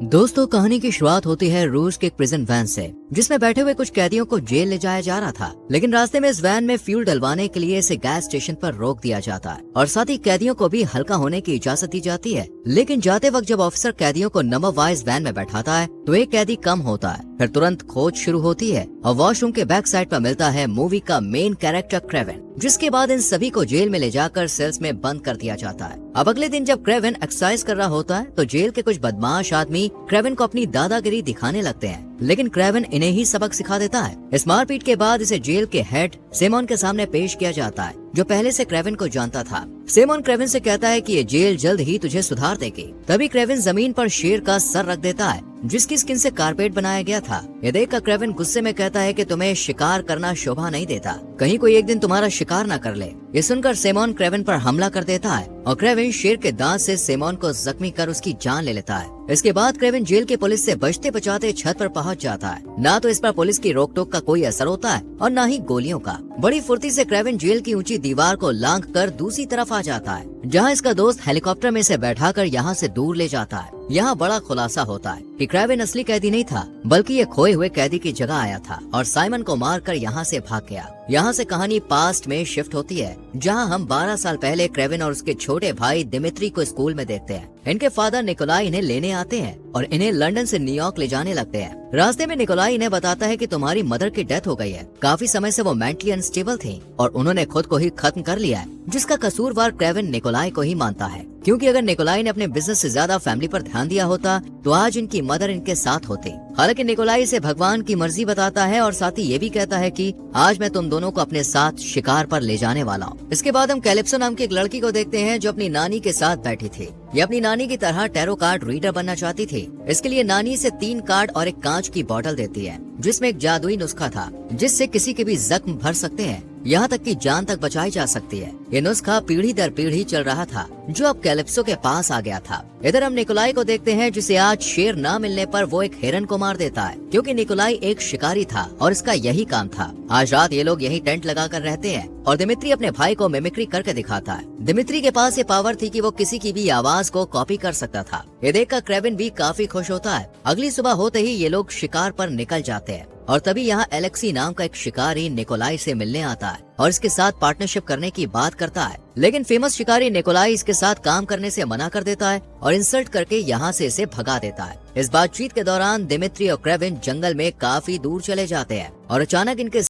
दोस्तों, कहानी की शुरुआत होती है रूस के एक प्रिजन वैन से, जिसमें बैठे हुए कुछ कैदियों को जेल ले जाया जा रहा था। लेकिन रास्ते में इस वैन में फ्यूल डलवाने के लिए इसे गैस स्टेशन पर रोक दिया जाता है और साथ ही कैदियों को भी हल्का होने की इजाजत दी जाती है। लेकिन जाते वक्त जब ऑफिसर कैदियों को नंबर वाइज वैन में बैठाता है तो एक कैदी कम होता है। फिर तुरंत खोज शुरू होती है और वॉशरूम के बैक साइड पर मिलता है मूवी का मेन कैरेक्टर क्रेवेन, जिसके बाद इन सभी को जेल में ले जाकर सेल्स में बंद कर दिया जाता है। अब अगले दिन जब क्रेवेन एक्सरसाइज कर रहा होता है तो जेल के कुछ बदमाश आदमी क्रेवेन को अपनी दादागिरी दिखाने लगते हैं, लेकिन क्रेवेन इन्हें ही सबक सिखा देता है। इस मारपीट के बाद इसे जेल के हेड सिमोन के सामने पेश किया जाता है, जो पहले से क्रेवेन को जानता था। सिमोन क्रेवेन से कहता है कि ये जेल जल्द ही तुझे सुधार देगी। तभी क्रेवेन जमीन पर शेर का सर रख देता है, जिसकी स्किन से कारपेट बनाया गया था। ये देखकर क्रेवेन गुस्से में कहता है कि तुम्हें शिकार करना शोभा नहीं देता, कहीं कोई एक दिन तुम्हारा शिकार न कर ले। ये सुनकर सिमोन क्रेवेन पर हमला कर देता है और क्रेवेन शेर के दांत से सिमोन को जख्मी कर उसकी जान ले लेता है। इसके बाद क्रेवेन जेल के पुलिस से बचते बचाते छत पर पहुंच जाता है। ना तो इस पर पुलिस की रोक टोक का कोई असर होता है और न ही गोलियों का। बड़ी फुर्ती से क्रेवेन जेल की ऊंची दीवार को लांघ कर दूसरी तरफ आ जाता है, जहां इसका दोस्त हेलीकॉप्टर में से बैठाकर यहां से दूर ले जाता है। यहाँ बड़ा खुलासा होता है कि क्रेवेन असली कैदी नहीं था, बल्कि ये खोए हुए कैदी की जगह आया था और साइमन को मारकर यहाँ से भाग गया। यहाँ से कहानी पास्ट में शिफ्ट होती है, जहाँ हम 12 साल पहले क्रेवेन और उसके छोटे भाई दिमित्री को स्कूल में देखते हैं। इनके फादर निकोलाई इन्हें लेने आते हैं और इन्हें लंदन से न्यूयॉर्क ले जाने लगते हैं। रास्ते में निकोलाई इन्हें बताता है कि तुम्हारी मदर की डेथ हो गई है। काफी समय से वो मेंटली अनस्टेबल थी और उन्होंने खुद को ही खत्म कर लिया है, जिसका कसूरवार क्रेवेन निकोलाई को ही मानता है, क्योंकि अगर निकोलाई ने अपने बिजनेस से ज्यादा फैमिली पर ध्यान दिया होता तो आज इनकी मदर इनके साथ होती। हालांकि निकोलाई इसे भगवान की मर्जी बताता है और साथ ही ये भी कहता है कि आज मैं तुम दोनों को अपने साथ शिकार पर ले जाने वाला हूँ। इसके बाद हम कैलिप्सो नाम की एक लड़की को देखते हैं, जो अपनी नानी के साथ बैठी थी। ये अपनी नानी की तरह टैरो कार्ड रीडर बनना चाहती थी। इसके लिए नानी से 3 कार्ड और एक कांच की बोतल देती है, जिसमें एक जादुई नुस्खा था, जिससे किसी के भी जख्म भर सकते हैं, यहाँ तक कि जान तक बचाई जा सकती है। ये नुस्खा पीढ़ी दर पीढ़ी चल रहा था, जो अब कैलिप्सो के पास आ गया था। इधर हम निकोलाई को देखते हैं, जिसे आज शेर न मिलने पर वो एक हिरन को मार देता है, क्योंकि निकोलाई एक शिकारी था और इसका यही काम था। आज रात ये लोग यही टेंट लगाकर रहते हैं और दिमित्री अपने भाई को मिमिक्री करके दिखाता है। दिमित्री के पास ये पावर थी कि वो किसी की भी आवाज को कॉपी कर सकता था। ये देखकर क्रेवेन भी काफी खुश होता है। अगली सुबह होते ही ये लोग शिकार पर निकल जाते हैं और तभी यहाँ एलेक्सी नाम का एक शिकारी निकोलाई से मिलने आता है और इसके साथ पार्टनरशिप करने की बात करता है। लेकिन फेमस शिकारी निकोलाई इसके साथ काम करने से मना कर देता है और इंसल्ट करके यहाँ से इसे भगा देता है। इस बातचीत के दौरान दिमित्री और क्रेवेन जंगल में काफी दूर चले जाते हैं और अचानक इनके